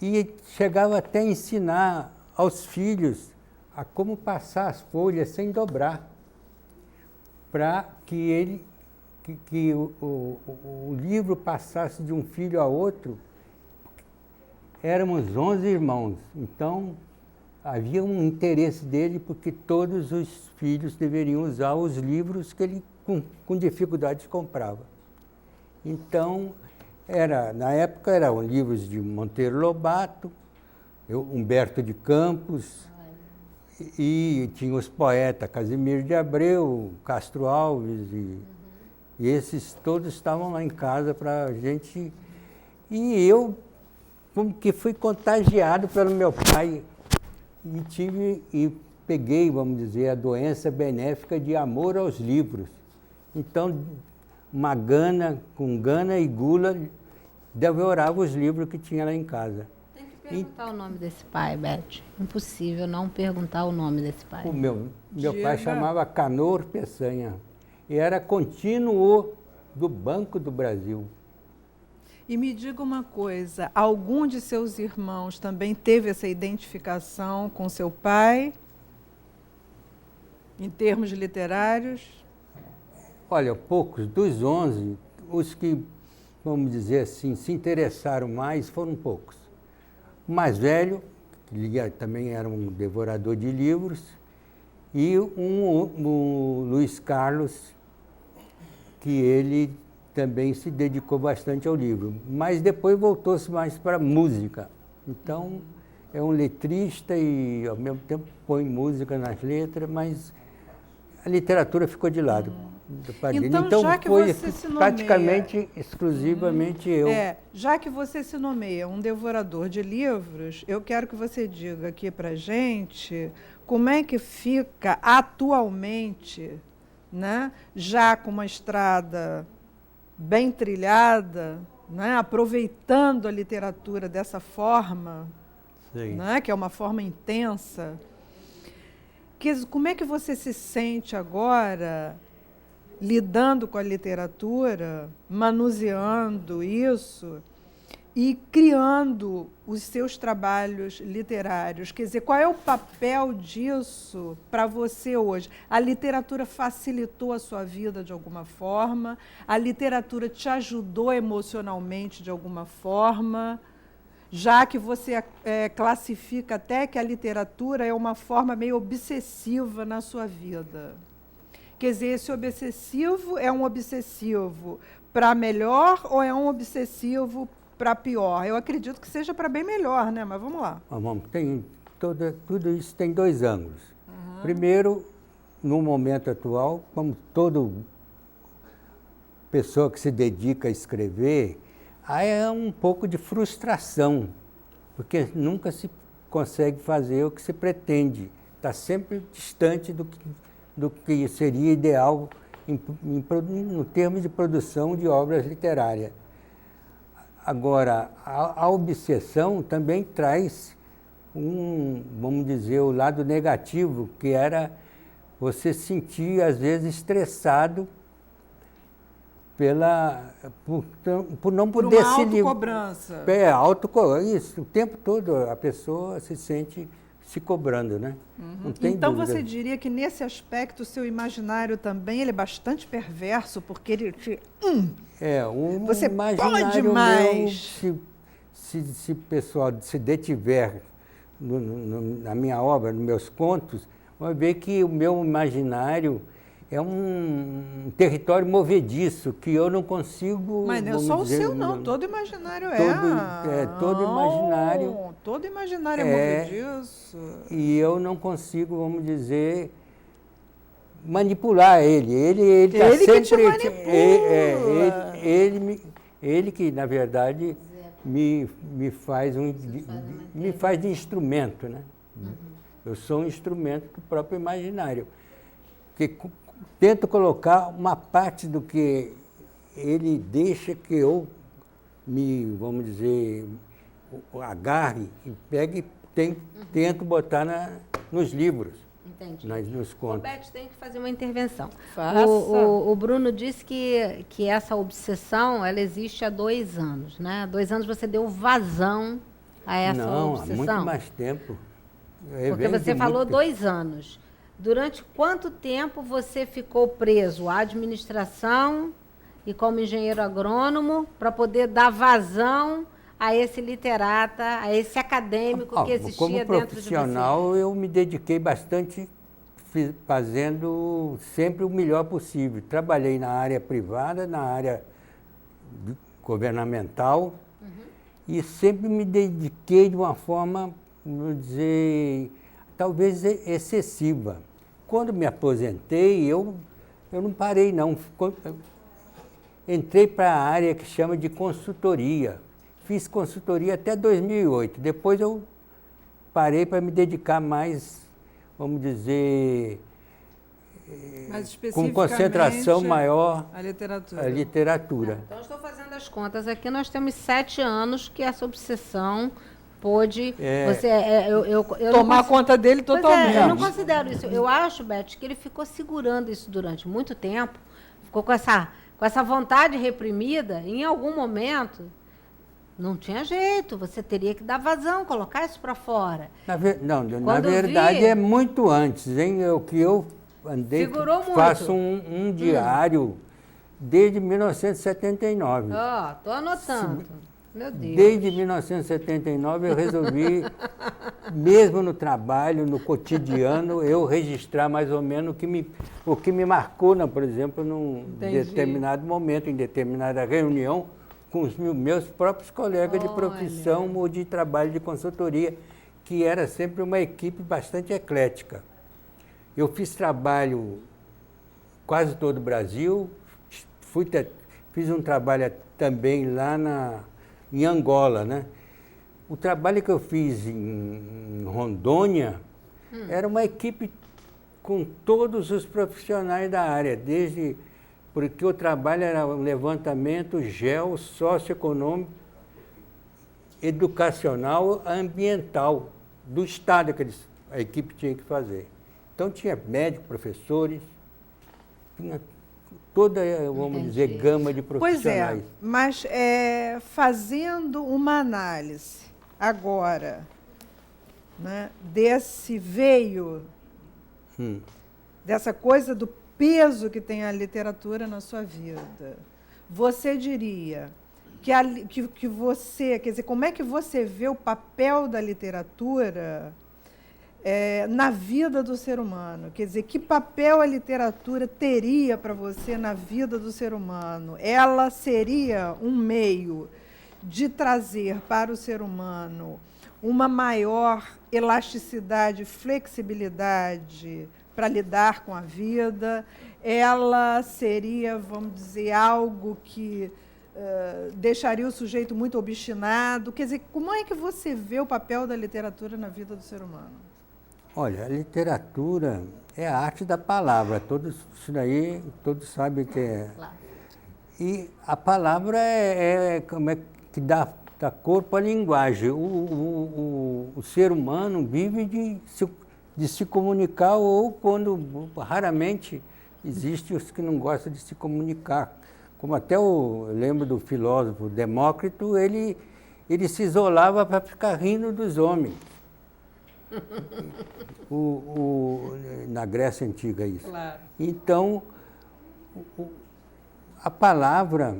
e chegava até a ensinar aos filhos a como passar as folhas sem dobrar, para que o livro passasse de um filho a outro. Éramos 11 irmãos, então havia um interesse dele porque todos os filhos deveriam usar os livros que ele, com dificuldades, comprava. Então, na época, eram livros de Monteiro Lobato, Humberto de Campos, e tinha os poetas Casimiro de Abreu, Castro Alves, e esses todos estavam lá em casa para a gente. E eu, como que fui contagiado pelo meu pai, e peguei, vamos dizer, a doença benéfica de amor aos livros. Então, com gana e gula, devorava os livros que tinha lá em casa. Tem que perguntar o nome desse pai, Beth. Impossível não perguntar o nome desse pai. O meu pai chamava Canor Peçanha e era contínuo do Banco do Brasil. E me diga uma coisa, algum de seus irmãos também teve essa identificação com seu pai, em termos literários? Olha, poucos, dos 11, os que, vamos dizer assim, se interessaram mais foram poucos. O mais velho, que também era um devorador de livros, e o Luiz Carlos, que ele também se dedicou bastante ao livro, mas depois voltou-se mais para a música. Então, é um letrista e, ao mesmo tempo, põe música nas letras, mas a literatura ficou de lado. Então, já que foi você se nomeia, praticamente, exclusivamente eu. Já que você se nomeia um devorador de livros, eu quero que você diga aqui para gente como é que fica atualmente, né, já com uma estrada bem trilhada, né, aproveitando a literatura dessa forma, né, que é uma forma intensa. Como é que você se sente agora lidando com a literatura, manuseando isso e criando os seus trabalhos literários? Quer dizer, qual é o papel disso para você hoje? A literatura facilitou a sua vida de alguma forma? A literatura te ajudou emocionalmente de alguma forma? Já que você classifica até que a literatura é uma forma meio obsessiva na sua vida. Quer dizer, esse obsessivo é um obsessivo para melhor ou é um obsessivo para pior? Eu acredito que seja para bem melhor, né? Mas vamos lá. Tudo isso tem dois ângulos. Primeiro, no momento atual, como toda pessoa que se dedica a escrever, aí é um pouco de frustração, porque nunca se consegue fazer o que se pretende. Está sempre distante do que seria ideal no termos de produção de obras literárias. Agora, a obsessão também traz vamos dizer, o lado negativo, que era você se sentir, às vezes, estressado por não poder se livrar. Autocobrança. Isso, o tempo todo a pessoa se sente se cobrando, né? Não tem então dúvida. Você diria que nesse aspecto o seu imaginário também ele é bastante perverso, porque ele te... você imaginário pode mais. Se o pessoal se detiver na minha obra, nos meus contos, vai ver que o meu imaginário é um território movediço, que eu não consigo... Mas não é só o seu, não. Todo imaginário todo imaginário... Todo imaginário é movediço. E eu não consigo, vamos dizer, manipular ele. Ele está sempre... que te manipula. Ele que, na verdade, me faz de instrumento, né? Eu sou um instrumento do próprio imaginário. Que tento colocar uma parte do que ele deixa que eu vamos dizer, agarre e pegue e tento botar nos livros. Entendi. Nos contos. Roberto, tem que fazer uma intervenção. Faça. O Bruno disse que essa obsessão, ela existe há 2 anos, né? Há 2 anos você deu vazão a essa obsessão. Não, há muito mais tempo. Porque você falou 2 anos. Durante quanto tempo você ficou preso à administração e como engenheiro agrônomo para poder dar vazão a esse literata, a esse acadêmico que existia dentro de você? Como profissional, eu me dediquei bastante fazendo sempre o melhor possível. Trabalhei na área privada, na área governamental, e sempre me dediquei de uma forma, vamos dizer, talvez excessiva. Quando me aposentei, eu não parei, não. Entrei para a área que chama de consultoria. Fiz consultoria até 2008. Depois eu parei para me dedicar mais, vamos dizer, com concentração maior à literatura. à literatura. Então, estou fazendo as contas aqui. Nós temos 7 anos que essa obsessão pôde tomar conta dele totalmente. Eu não considero isso. Eu acho, Beth, que ele ficou segurando isso durante muito tempo, ficou com essa vontade reprimida, e em algum momento não tinha jeito, você teria que dar vazão, colocar isso para fora. Na verdade é muito antes, hein? O que eu andei, faço um diário desde 1979. Estou anotando. Meu Deus. Desde 1979 eu resolvi, mesmo no trabalho, no cotidiano, eu registrar mais ou menos o que me marcou, por exemplo, num determinado momento, em determinada reunião, com os meus próprios colegas de profissão ou de trabalho de consultoria, que era sempre uma equipe bastante eclética. Eu fiz trabalho quase todo o Brasil, fiz um trabalho também lá em Angola, né? O trabalho que eu fiz em Rondônia era uma equipe com todos os profissionais da área, porque o trabalho era um levantamento socioeconômico, educacional, ambiental do estado que a equipe tinha que fazer. Então tinha médicos, professores, tinha toda, vamos dizer, gama de profissionais. Pois é, mas fazendo uma análise agora, né, dessa coisa do peso que tem a literatura na sua vida, você diria que você, quer dizer, como é que você vê o papel da literatura na vida do ser humano? Quer dizer, que papel a literatura teria para você na vida do ser humano? Ela seria um meio de trazer para o ser humano uma maior elasticidade, flexibilidade para lidar com a vida? Ela seria, vamos dizer, algo que deixaria o sujeito muito obstinado? Quer dizer, como é que você vê o papel da literatura na vida do ser humano? Olha, a literatura é a arte da palavra, isso daí todos sabem que é. Claro. E a palavra como é que dá corpo à linguagem. O ser humano vive de se comunicar, ou quando raramente existe os que não gostam de se comunicar. Como até eu lembro do filósofo Demócrito, ele se isolava para ficar rindo dos homens. Na Grécia Antiga, isso. Claro. Então, a palavra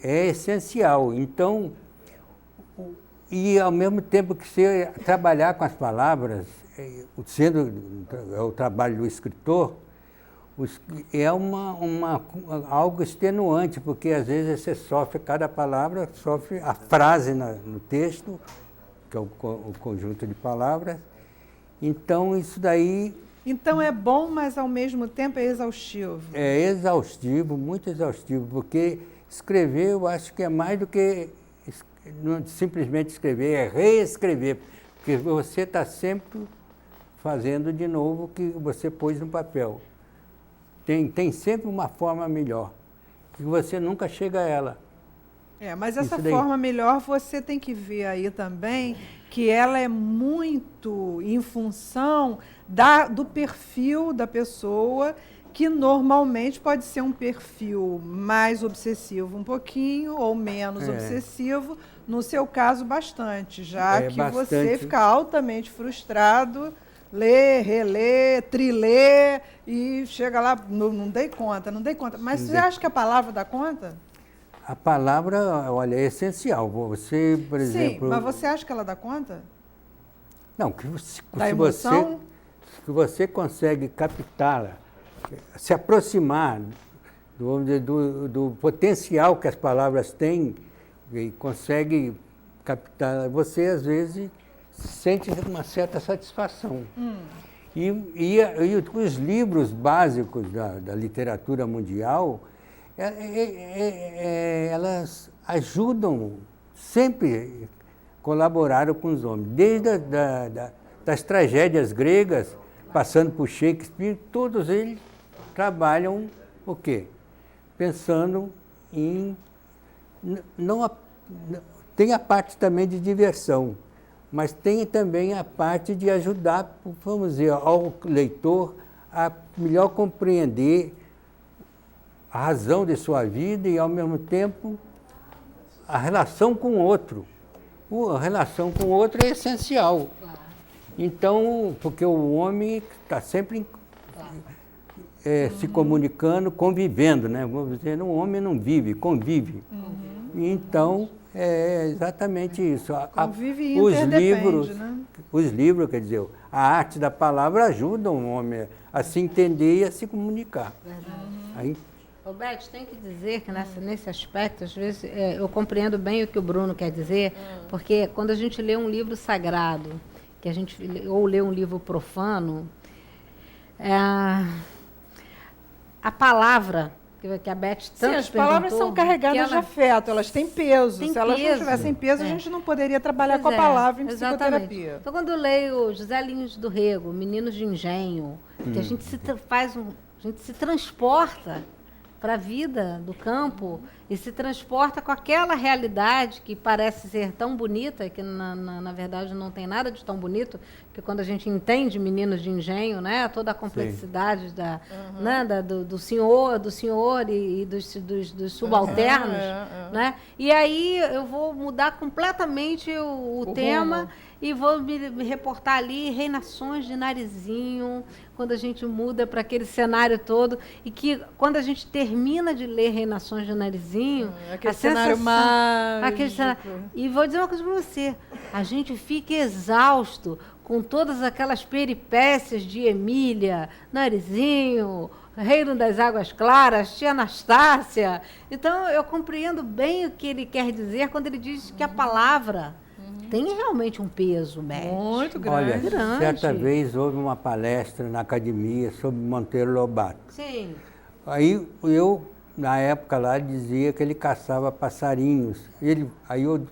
é essencial. Então, e ao mesmo tempo que você trabalhar com as palavras, sendo o trabalho do escritor, é algo extenuante, porque às vezes você sofre cada palavra, sofre a frase no texto, que é o conjunto de palavras. Então, isso daí... Então, é bom, mas ao mesmo tempo é exaustivo. É exaustivo, muito exaustivo, porque escrever, eu acho que é mais do que não simplesmente escrever, é reescrever, porque você está sempre fazendo de novo o que você pôs no papel. Tem sempre uma forma melhor. e você nunca chega a ela. Mas essa Isso daí. forma melhor você tem que ver aí também que ela é muito em função do perfil da pessoa, que normalmente pode ser um perfil mais obsessivo um pouquinho ou menos obsessivo. No seu caso, bastante, já que bastante. você fica altamente frustrado, lê, relê, trilê e chega lá, não dei conta. Mas você acha que a palavra dá conta? A palavra, olha, é essencial. Você, por exemplo... Sim, mas você acha que ela dá conta? Não, Da emoção? Se você consegue captá-la, se aproximar do potencial que as palavras têm e consegue captar, você às vezes sente uma certa satisfação. E os livros básicos da literatura mundial, elas ajudam, sempre colaboraram com os homens, desde das tragédias gregas, passando por Shakespeare, todos eles trabalham o quê? Pensando em... tem a parte também de diversão, mas tem também a parte de ajudar, vamos dizer, ao leitor a melhor compreender a razão de sua vida e, ao mesmo tempo, a relação com o outro. A relação com o outro é essencial. Então, porque o homem está sempre se comunicando, convivendo, né? Vamos dizer, o homem não vive, convive. Então, é exatamente isso. Convive e interdepende, né? Os livros, quer dizer, a arte da palavra ajuda o homem a se entender e a se comunicar. Aí, Roberto, tem que dizer que nesse aspecto, às vezes, eu compreendo bem o que o Bruno quer dizer, porque quando a gente lê um livro sagrado, ou lê um livro profano, a palavra que a Beth tanto as palavras são carregadas de afeto, elas têm peso. Se elas não tivessem peso, a gente não poderia trabalhar com a palavra em psicoterapia. Então, quando eu leio José Lins do Rego, Meninos de Engenho, que a gente se transporta para a vida do campo e se transporta com aquela realidade que parece ser tão bonita, que na verdade não tem nada de tão bonito, porque quando a gente entende Meninos de Engenho, né, toda a complexidade do senhor e dos subalternos, né? E aí eu vou mudar completamente o tema e vou me reportar ali Reinações de Narizinho, quando a gente muda para aquele cenário todo, e que quando a gente termina de ler Reinações de Narizinho, aquele cenário mágico. E vou dizer uma coisa para você, a gente fica exausto com todas aquelas peripécias de Emília, Narizinho, Reino das Águas Claras, Tia Anastácia. Então, eu compreendo bem o que ele quer dizer quando ele diz que a palavra tem realmente um peso médio. Muito grande. Olha, certa vez houve uma palestra na academia sobre Monteiro Lobato. Sim. Aí eu, na época lá, dizia que ele caçava passarinhos. Aí eu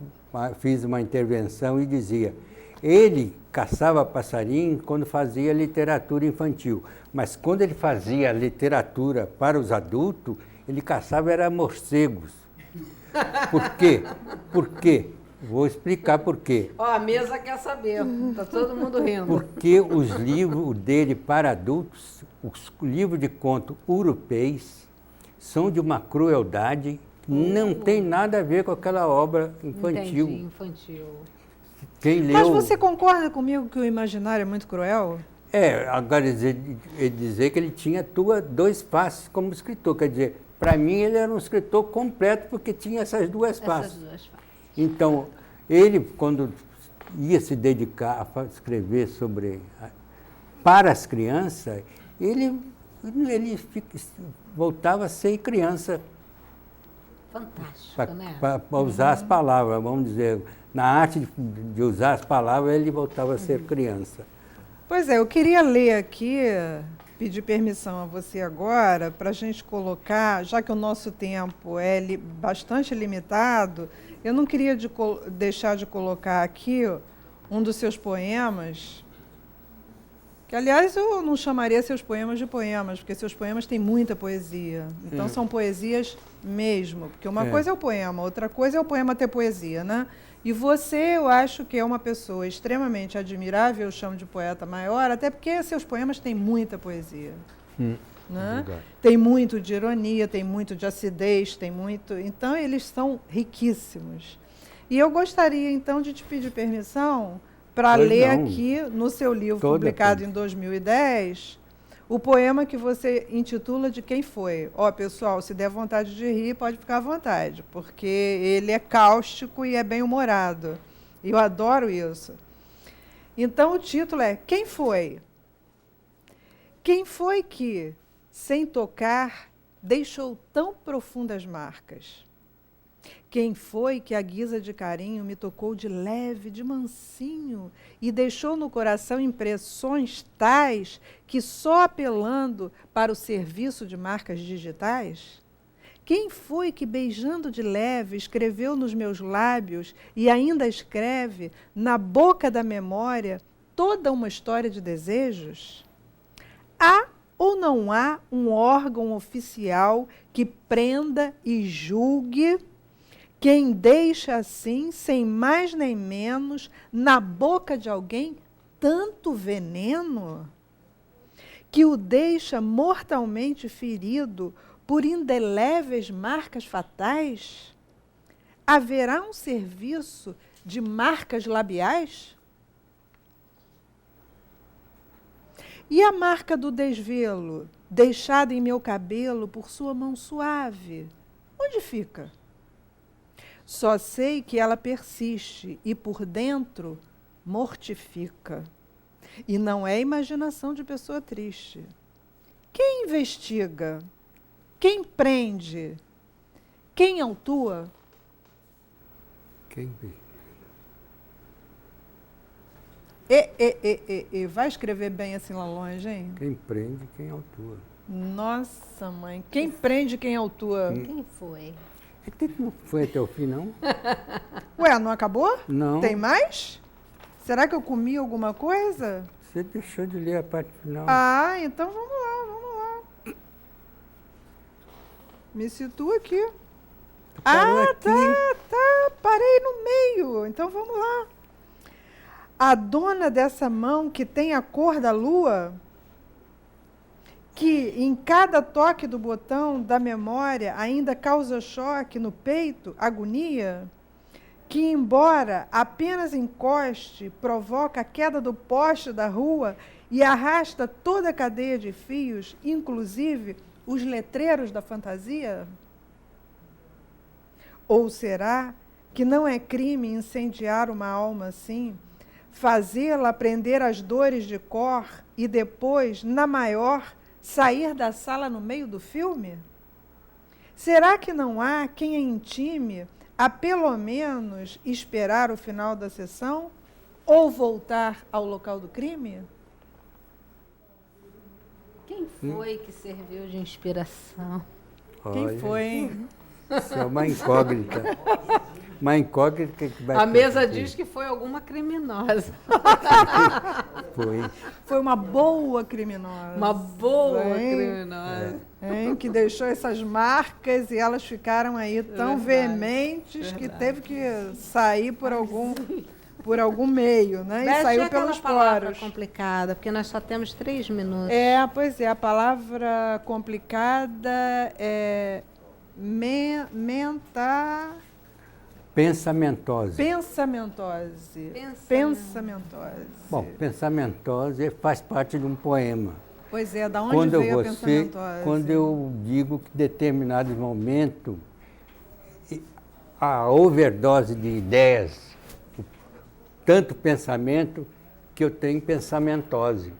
fiz uma intervenção e dizia, ele caçava passarinhos quando fazia literatura infantil, mas quando ele fazia literatura para os adultos, ele caçava era morcegos. Por quê? Por quê? Vou explicar por quê. A mesa quer saber, está todo mundo rindo. Porque os livros dele para adultos, os livros de conto europeus, são de uma crueldade que não tem nada a ver com aquela obra infantil. Entendi, infantil. Quem leu... Mas você concorda comigo que o imaginário é muito cruel? Agora dizer que ele tinha dois faces como escritor, quer dizer, para mim ele era um escritor completo porque tinha essas duas faces. Então, ele, quando ia se dedicar a escrever para as crianças, ele voltava a ser criança. Fantástico, né? Para usar as palavras, vamos dizer. Na arte de usar as palavras, ele voltava a ser criança. Pois é, eu queria ler aqui, pedir permissão a você agora, para a gente colocar, já que o nosso tempo é bastante limitado, eu não queria deixar de colocar aqui um dos seus poemas, Que, aliás, eu não chamaria seus poemas de poemas, porque seus poemas têm muita poesia. Então, são poesias mesmo. Porque uma coisa é o poema, outra coisa é o poema ter poesia, né? E você, eu acho que é uma pessoa extremamente admirável, eu chamo de poeta maior, até porque seus poemas têm muita poesia. Né? Tem muito de ironia, tem muito de acidez, tem muito... Então, eles são riquíssimos. E eu gostaria, então, de te pedir permissão para ler aqui, no seu livro publicado em 2010, o poema que você intitula De Quem Foi. Ó, pessoal, se der vontade de rir, pode ficar à vontade, porque ele é cáustico e é bem-humorado. Eu adoro isso. Então, o título é Quem Foi? Quem foi que, sem tocar, deixou tão profundas marcas? Quem foi que, à guisa de carinho, me tocou de leve, de mansinho, e deixou no coração impressões tais que, só apelando para o serviço de marcas digitais? Quem foi que, beijando de leve, escreveu nos meus lábios e ainda escreve, na boca da memória, toda uma história de desejos? Há ou não há um órgão oficial que prenda e julgue quem deixa assim, sem mais nem menos, na boca de alguém, tanto veneno? Que o deixa mortalmente ferido por indeléveis marcas fatais? Haverá um serviço de marcas labiais? E a marca do desvelo, deixada em meu cabelo por sua mão suave, onde fica? Só sei que ela persiste e, por dentro, mortifica. E não é imaginação de pessoa triste. Quem investiga? Quem prende? Quem autua? Quem investiga? Vai escrever bem assim lá longe, hein? Quem prende, quem autua. Nossa, mãe. Quem prende, quem autua? Quem foi? Não foi até o fim, não? Ué, não acabou? Não. Tem mais? Será que eu comi alguma coisa? Você deixou de ler a parte final. Ah, então vamos lá. Me situa aqui. Tá. Parei no meio. Então vamos lá. A dona dessa mão que tem a cor da lua, que em cada toque do botão da memória ainda causa choque no peito, agonia, que embora apenas encoste, provoca a queda do poste da rua e arrasta toda a cadeia de fios, inclusive os letreiros da fantasia? Ou será que não é crime incendiar uma alma assim, fazê-la aprender as dores de cor e depois, na maior, sair da sala no meio do filme? Será que não há quem a intime a pelo menos esperar o final da sessão ou voltar ao local do crime? Quem foi que serviu de inspiração? Quem foi, hein? Isso é uma incógnita. Uma incógnita que vai... A mesa diz que foi alguma criminosa. Foi uma boa criminosa. Uma boa criminosa. Que deixou essas marcas e elas ficaram aí tão veementes que teve que sair por algum meio, né? Beth, e saiu pelos palavra poros. complicada, porque nós só temos 3 minutos. Pois é, a palavra complicada é Pensamentose. Pensamentose. Bom, pensamentose faz parte de um poema. Pois é, da onde veio a pensamentose? Quando eu digo que em determinado momento a overdose de ideias, tanto pensamento, que eu tenho pensamentose,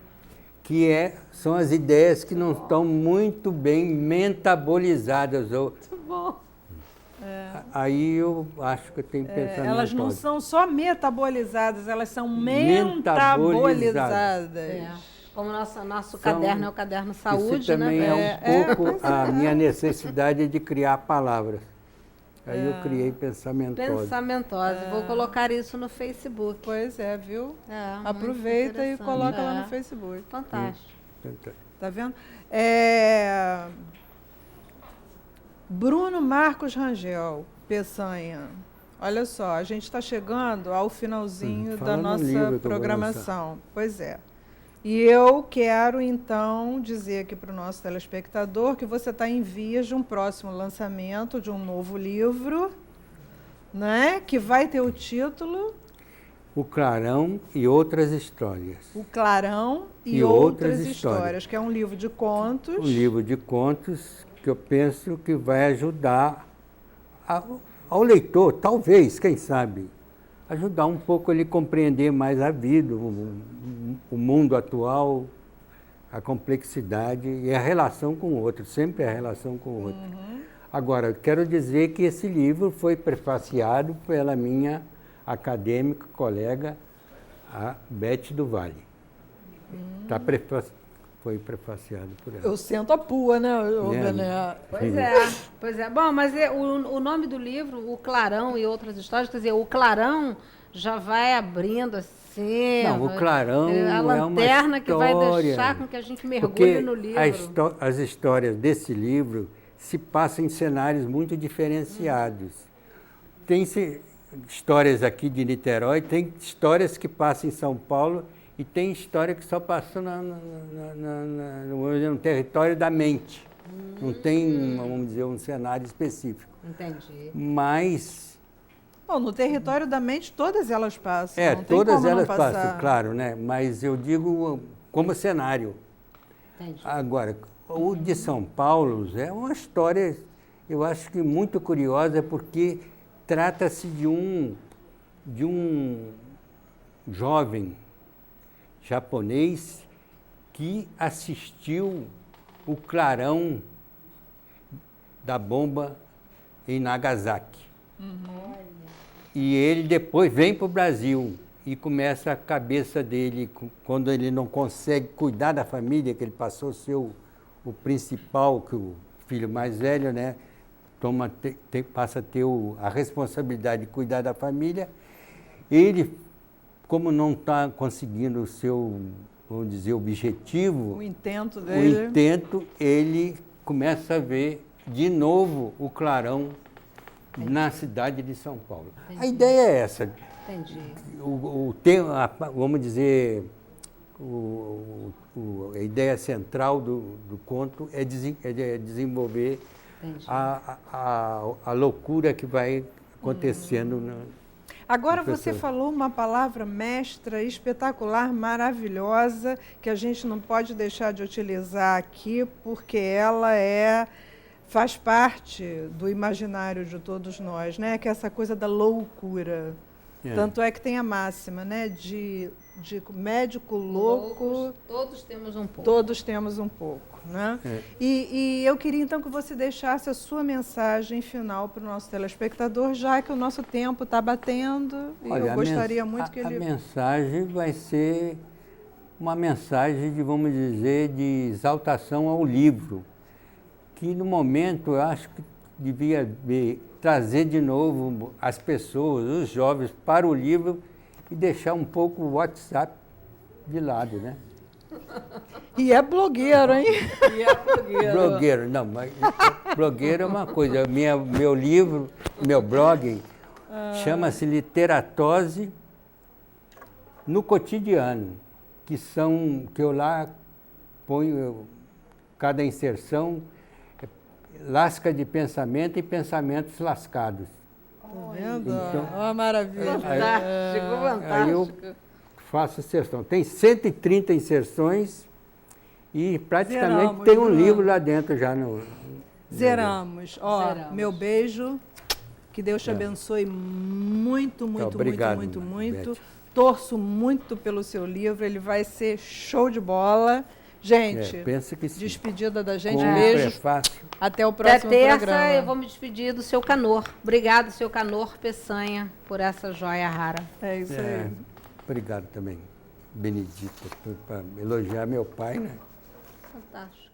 que são as ideias que não estão muito bem metabolizadas. Muito bom. Aí eu acho que eu tenho pensamentose. Elas não são só metabolizadas, elas são metabolizadas. Como nosso caderno é o caderno saúde, isso também né? é um pouco a minha necessidade de criar palavras. Aí eu criei Pensamentosa. Pensamentosa. Vou colocar isso no Facebook. Pois é, viu? Muito Aproveita e interessante. coloca lá no Facebook. Fantástico. Tá vendo? Bruno Marcos Rangel, Peçanha. Olha só, a gente está chegando ao finalzinho da nossa programação. Pois é. E eu quero, então, dizer aqui para o nosso telespectador que você está em vias de um próximo lançamento de um novo livro, né? Que vai ter o título... O Clarão e Outras Histórias. O Clarão e Outras Histórias, que é um livro de contos. Um livro de contos que eu penso que vai ajudar ao leitor, talvez, quem sabe, ajudar um pouco ele a compreender mais a vida, o mundo atual, a complexidade e a relação com o outro, sempre a relação com o outro. Agora, quero dizer que esse livro foi prefaciado pela minha acadêmica, colega, a Beth do Vale. Foi prefaciado por ela. Eu sento a pua, né, Bené? Pois é. Bom, mas o nome do livro, O Clarão e Outras Histórias, quer dizer, o clarão já vai abrindo assim... Não, o clarão a lanterna é uma que vai deixar com que a gente mergulhe no livro. As histórias desse livro se passam em cenários muito diferenciados. Tem histórias aqui de Niterói, tem histórias que passam em São Paulo e tem história que só passa no território da mente. Não tem, vamos dizer, um cenário específico. Entendi. Mas... Bom, no território da mente todas elas passam. Não tem todas como elas não passar. passam, claro, né? Mas eu digo como cenário. Entendi. Agora, o de São Paulo é uma história, eu acho que muito curiosa, porque trata-se de um jovem japonês que assistiu o clarão da bomba em Nagasaki. E ele depois vem para o Brasil e começa a cabeça dele, quando ele não consegue cuidar da família, que ele passou a ser o principal, que o filho mais velho, né? Passa a ter a responsabilidade de cuidar da família. Ele, como não está conseguindo o seu, vamos dizer, objetivo, o intento dele, ele começa a ver de novo o clarão na cidade de São Paulo. Entendi. A ideia é essa. Entendi. O tema, vamos dizer, a ideia central do conto é desenvolver a loucura que vai acontecendo. Agora você falou uma palavra mestra, espetacular, maravilhosa, que a gente não pode deixar de utilizar aqui, porque ela faz parte do imaginário de todos nós, né? Que é essa coisa da loucura. Tanto é que tem a máxima, né? De médico louco... Todos temos um pouco. Todos temos um pouco, né? E eu queria, então, que você deixasse a sua mensagem final para o nosso telespectador, já que o nosso tempo está batendo. Olha, eu gostaria muito que ele... A mensagem vai ser uma mensagem de, vamos dizer, de exaltação ao livro, que no momento eu acho que devia trazer de novo as pessoas, os jovens, para o livro e deixar um pouco o WhatsApp de lado, né? E é blogueiro, hein? E é blogueiro. Blogueiro, não, mas blogueiro é uma coisa. Meu livro, meu blog, chama-se Literatose no Cotidiano, que eu lá ponho cada inserção, lasca de pensamento e pensamentos lascados. Tá vendo? Então, uma maravilha. Fantástico. Aí eu faço inserção. Tem 130 inserções e praticamente tem um livro lá dentro já. Zeramos. Meu beijo. Que Deus te abençoe muito, muito, obrigado, muito. Torço muito pelo seu livro. Ele vai ser show de bola. Gente, penso que sim. Despedida da gente. Beijo. Prefácio. Até o próximo programa. Eu vou me despedir do seu Canor. Obrigado, seu Canor Peçanha, por essa joia rara. É isso aí. Obrigado também, Benedita, por elogiar meu pai, né? Fantástico.